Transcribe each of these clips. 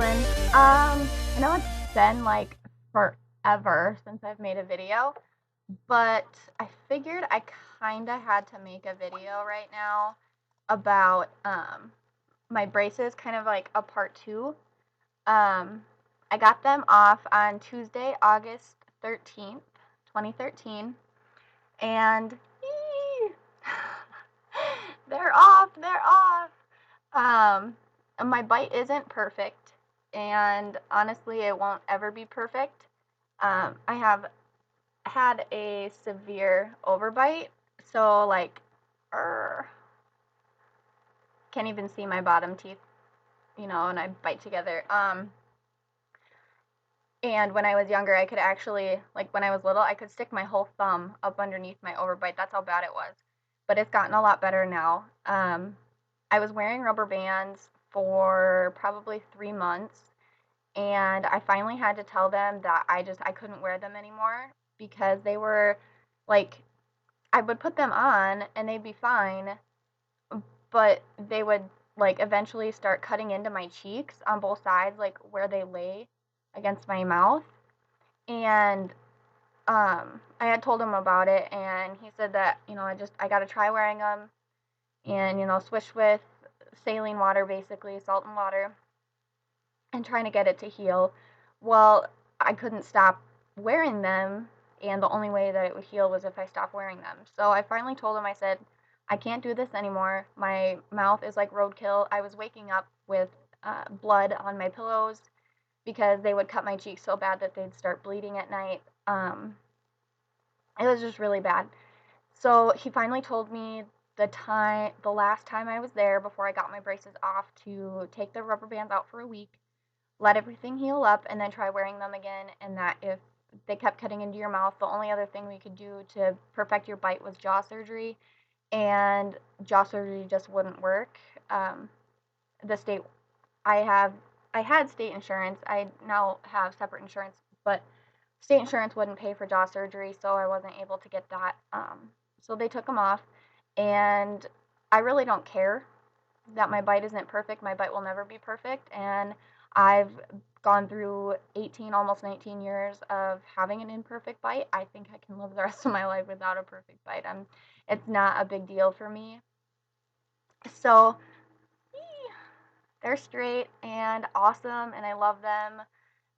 Brooklyn. I know it's been like forever since I've made a video, but I figured I kind of had to make a video right now about my braces, kind of like a part two. Um, I got them off on Tuesday, August 13th, 2013, and they're off, they're off. Um, my bite isn't perfect, and honestly, it won't ever be perfect. I have had a severe overbite, so like, er, can't even see my bottom teeth, and I bite together. And when I was younger, I could actually, like when I was little, I could stick my whole thumb up underneath my overbite. That's how bad it was. But it's gotten a lot better now. I was wearing rubber bands for probably 3 months, and I finally had to tell them that I couldn't wear them anymore because they were like, I would put them on and they'd be fine, but they would like eventually start cutting into my cheeks on both sides, like where they lay against my mouth. And I had told him about it, and he said that I got to try wearing them, and swish with saline water, basically salt and water, and trying to get it to heal. Well, I couldn't stop wearing them, and the only way that it would heal was if I stopped wearing them. So I finally told him, I said, I can't do this anymore. My mouth is like roadkill. I was waking up with blood on my pillows because they would cut my cheeks so bad that they'd start bleeding at night. It was just really bad. So he finally told me the last time I was there before I got my braces off, to take the rubber bands out for a week, let everything heal up, and then try wearing them again. And that if they kept cutting into your mouth, the only other thing we could do to perfect your bite was jaw surgery, and jaw surgery just wouldn't work. The state I have I had state insurance. I now have separate insurance, but state insurance wouldn't pay for jaw surgery, so I wasn't able to get that. So they took them off, and I really don't care that my bite isn't perfect. My bite will never be perfect, and I've gone through 18, almost 19 years of having an imperfect bite. I think I can live the rest of my life without a perfect bite. It's not a big deal for me. So they're straight and awesome, and I love them.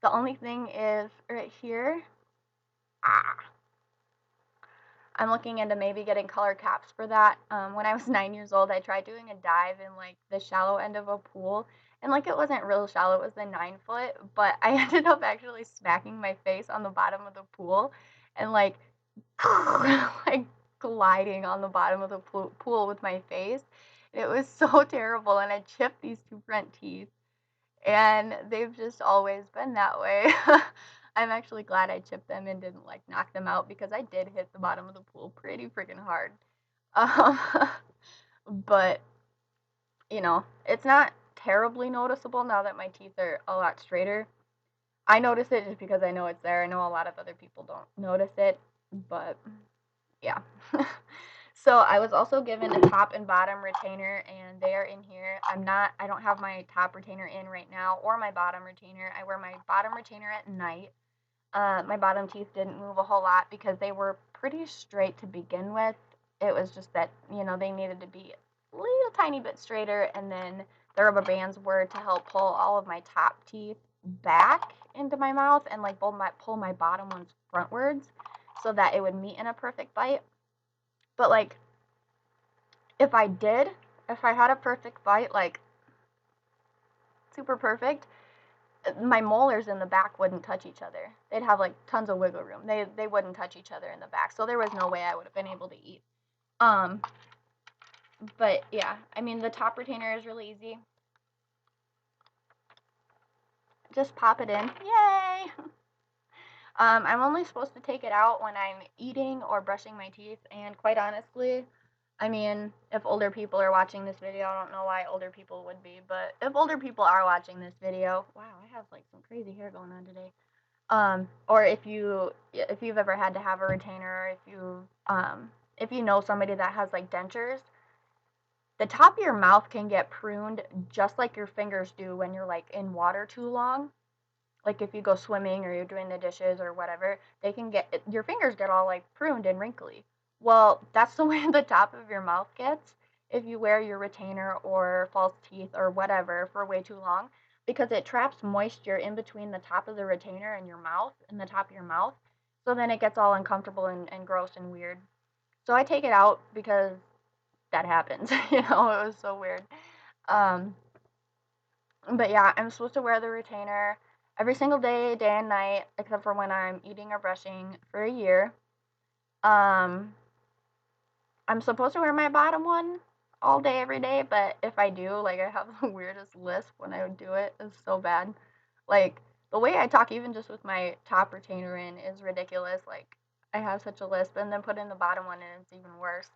The only thing is right here. Ah, I'm looking into maybe getting color caps for that. When I was 9 years old, I tried doing a dive in like the shallow end of a pool, and like it wasn't real shallow, it was the 9 foot, but I ended up actually smacking my face on the bottom of the pool, and like like gliding on the bottom of the pool with my face. It was so terrible, and I chipped these two front teeth, and they've just always been that way. I'm actually glad I chipped them and didn't like knock them out, because I did hit the bottom of the pool pretty freaking hard. Um, but it's not terribly noticeable now that my teeth are a lot straighter. I notice it just because I know it's there. I know a lot of other people don't notice it, but yeah. So I was also given a top and bottom retainer, and they are in here. I don't have my top retainer in right now, or my bottom retainer. I wear my bottom retainer at night. My bottom teeth didn't move a whole lot because they were pretty straight to begin with. It was just that, they needed to be a little tiny bit straighter, and then the rubber bands were to help pull all of my top teeth back into my mouth, and like pull my bottom ones frontwards so that it would meet in a perfect bite. But like, if I had a perfect bite, like super perfect, my molars in the back wouldn't touch each other. They'd have like tons of wiggle room. They wouldn't touch each other in the back. So there was no way I would have been able to eat. But yeah, I mean, the top retainer is really easy. Just pop it in. Yay! I'm only supposed to take it out when I'm eating or brushing my teeth, and quite honestly, I mean, if older people are watching this video, I don't know why older people would be, but if older people are watching this video, wow, I have like some crazy hair going on today. Or if you've ever had to have a retainer, or if you know somebody that has like dentures, the top of your mouth can get pruned just like your fingers do when you're like in water too long. Like if you go swimming or you're doing the dishes or whatever, they can get your fingers get all like pruned and wrinkly. Well, that's the way the top of your mouth gets if you wear your retainer or false teeth or whatever for way too long because it traps moisture in between the top of the retainer and your mouth and the top of your mouth. So then it gets all uncomfortable and gross and weird. So I take it out because that happens. It was so weird. Um, but yeah, I'm supposed to wear the retainer every single day, day and night, except for when I'm eating or brushing for a year. Um, I'm supposed to wear my bottom one all day, every day, but if I do, like, I have the weirdest lisp when I do it. It's so bad. Like, the way I talk, even just with my top retainer in, is ridiculous. Like, I have such a lisp, and then put in the bottom one, and it's even worse.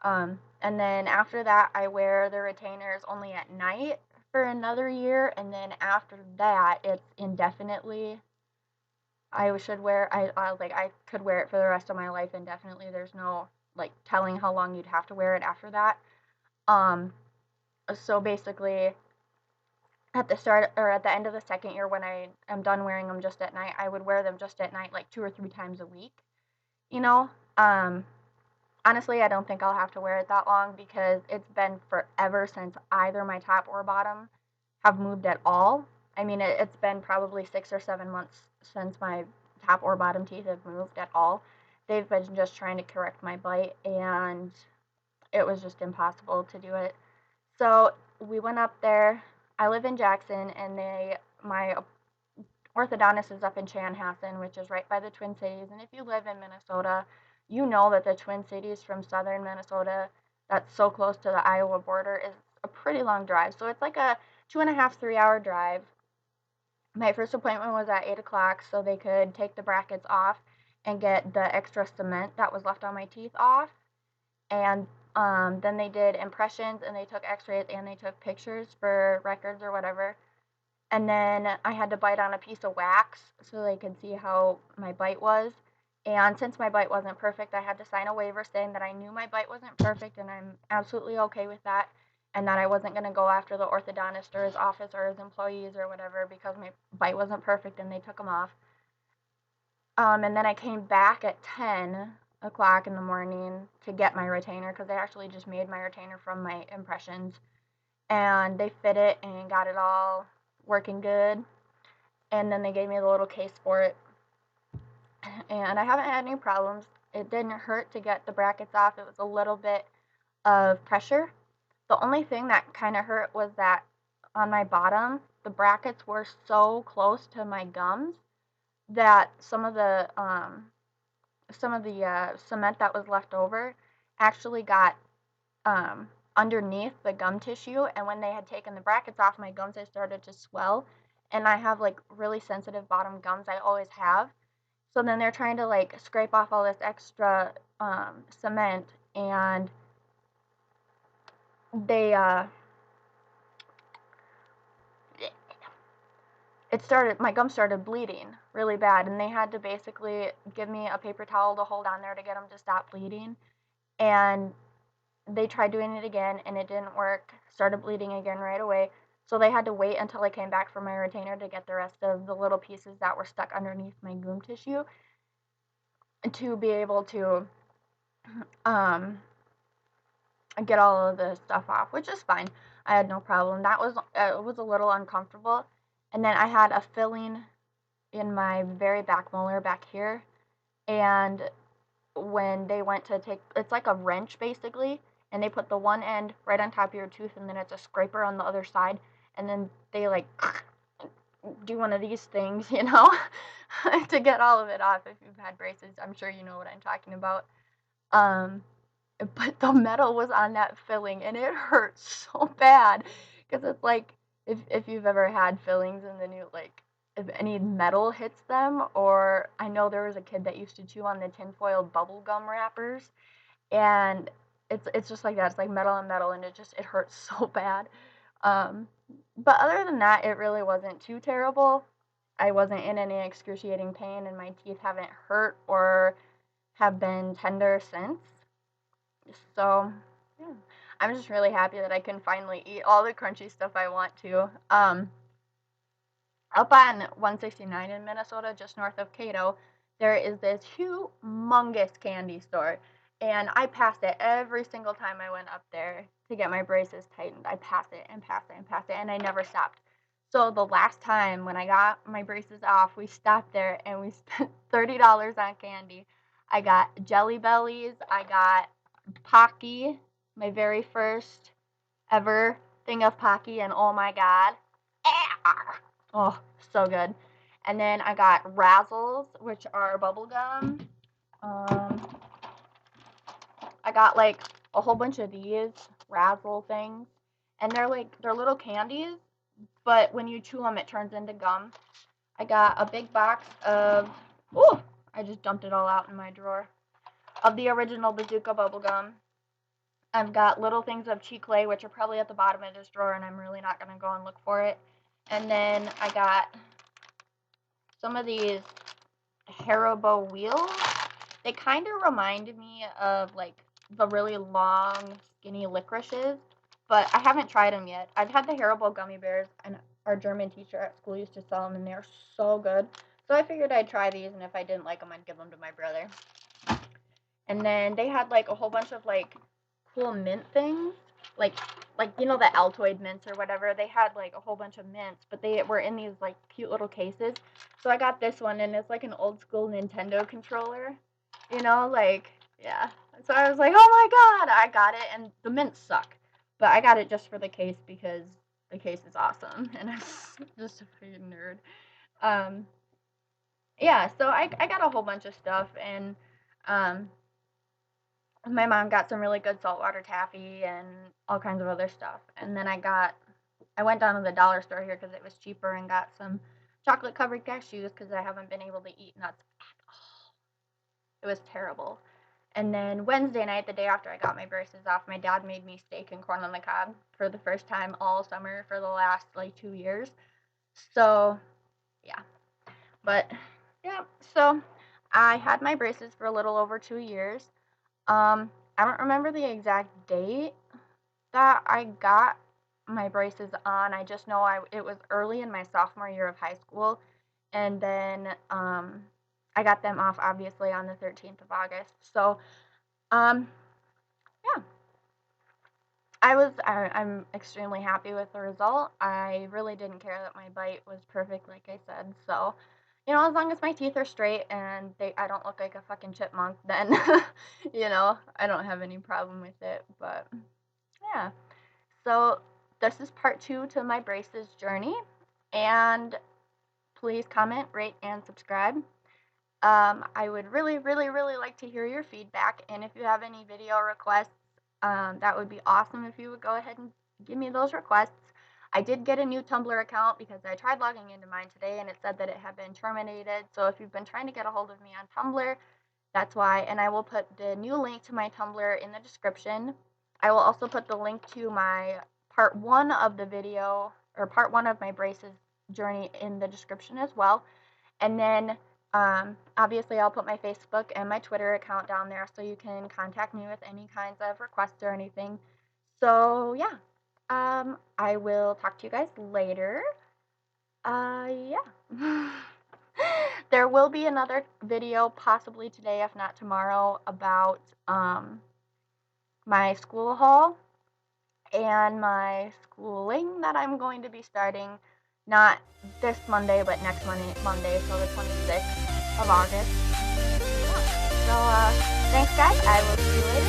And then after that, I wear the retainers only at night for another year, and then after that, it's indefinitely. I should wear. I could wear it for the rest of my life indefinitely. There's no like telling how long you'd have to wear it after that. Um, so basically, at the start or at the end of the second year, when I am done wearing them just at night, I would wear them just at night, like 2 or 3 times a week. You know, um, honestly, I don't think I'll have to wear it that long because it's been forever since either my top or bottom have moved at all. I mean, it's been probably 6 or 7 months since my top or bottom teeth have moved at all. They've been just trying to correct my bite, and it was just impossible to do it. So we went up there. I live in Jackson, and my orthodontist is up in Chanhassen, which is right by the Twin Cities. And if you live in Minnesota, you know that the Twin Cities from southern Minnesota, that's so close to the Iowa border, is a pretty long drive. So it's like a 2.5, 3 hour drive. My first appointment was at 8 o'clock so they could take the brackets off and get the extra cement that was left on my teeth off. And then they did impressions and they took x-rays and they took pictures for records or whatever. And then I had to bite on a piece of wax so they could see how my bite was. And since my bite wasn't perfect, I had to sign a waiver saying that I knew my bite wasn't perfect and I'm absolutely okay with that. And that I wasn't going to go after the orthodontist or his office or his employees or whatever because my bite wasn't perfect and they took them off. And then I came back at 10 o'clock in the morning to get my retainer because they actually just made my retainer from my impressions. And they fit it and got it all working good. And then they gave me the little case for it. And I haven't had any problems. It didn't hurt to get the brackets off. It was a little bit of pressure. The only thing that kind of hurt was that on my bottom, the brackets were so close to my gums that some of the cement that was left over actually got underneath the gum tissue. And when they had taken the brackets off, my gums had started to swell. And I have like really sensitive bottom gums. I always have. So then they're trying to like scrape off all this extra cement, and they my gum started bleeding really bad, and they had to basically give me a paper towel to hold on there to get them to stop bleeding. And they tried doing it again, and it didn't work. Started bleeding again right away. So they had to wait until I came back for my retainer to get the rest of the little pieces that were stuck underneath my gum tissue to be able to um, get all of the stuff off, which is fine. I had no problem. That was it was a little uncomfortable. And then I had a filling in my very back molar back here, and when they went to take it's like a wrench basically, and they put the one end right on top of your tooth and then it's a scraper on the other side, and then they like do one of these things, to get all of it off. If you've had braces, I'm sure you know what I'm talking about. Um but the metal was on that filling and it hurt so bad because it's like if you've ever had fillings and then you like if any metal hits them, or I know there was a kid that used to chew on the tinfoil bubble gum wrappers, and it's just like that. It's like metal on metal, and it hurts so bad. Um, but other than that, it really wasn't too terrible. I wasn't in any excruciating pain, and my teeth haven't hurt or have been tender since. So, yeah. I'm just really happy that I can finally eat all the crunchy stuff I want to. Up on 169 in Minnesota, just north of Cato, there is this humongous candy store. And I passed it every single time I went up there to get my braces tightened. I passed it and passed it and passed it, and I never stopped. So the last time when I got my braces off, we stopped there and we spent $30 on candy. I got Jelly Bellies. I got Pocky, my very first ever thing of Pocky, and oh my god. Oh, so good. And then I got Razzles, which are bubble gum. I got like a whole bunch of these Razzle things, and they're little candies, but when you chew them, it turns into gum. I got a big box of I just dumped it all out in my drawer of the original Bazooka bubble gum. I've got little things of Chicle, which are probably at the bottom of this drawer, and I'm really not going to go and look for it. And then I got some of these Haribo wheels. They kind of remind me of like the really long, skinny licorices, but I haven't tried them yet. I've had the Haribo gummy bears, and our German teacher at school used to sell them, and they're so good. So I figured I'd try these, and if I didn't like them, I'd give them to my brother. And then they had like a whole bunch of like cool mint things, like you know, the Altoid mints or whatever. They had like a whole bunch of mints, but they were in these like cute little cases. So I got this one, and it's like an old school Nintendo controller, you know, like, yeah. So I was like, oh my god, I got it, and the mints suck, but I got it just for the case because the case is awesome, and I'm just a freaking nerd. Yeah, so I got a whole bunch of stuff, and my mom got some really good saltwater taffy and all kinds of other stuff. And then I went down to the dollar store here because it was cheaper and got some chocolate covered cashews because I haven't been able to eat nuts at all. It was terrible. And then Wednesday night, the day after I got my braces off, my dad made me steak and corn on the cob for the first time all summer for the last like 2 years. So, yeah. But, yeah, so I had my braces for a little over 2 years. I don't remember the exact date that I got my braces on. I just know it was early in my sophomore year of high school, and then I got them off obviously on the 13th of August. So, yeah, I'm extremely happy with the result. I really didn't care that my bite was perfect, like I said. So, you know, as long as my teeth are straight and I don't look like a fucking chipmunk, then, you know, I don't have any problem with it. But, yeah. So, this is part 2 to my braces journey. And please comment, rate, and subscribe. I would really, really, really like to hear your feedback. And if you have any video requests, that would be awesome if you would go ahead and give me those requests. I did get a new Tumblr account because I tried logging into mine today and it said that it had been terminated. So if you've been trying to get a hold of me on Tumblr, that's why. And I will put the new link to my Tumblr in the description. I will also put the link to my part 1 of the video, or part 1 of my braces journey, in the description as well. And then obviously I'll put my Facebook and my Twitter account down there so you can contact me with any kinds of requests or anything. So, yeah. I will talk to you guys later. Yeah. There will be another video possibly today, if not tomorrow, about my school haul and my schooling that I'm going to be starting, not this Monday, but next Monday, so the 26th of August. Yeah. So, thanks guys. I will see you later.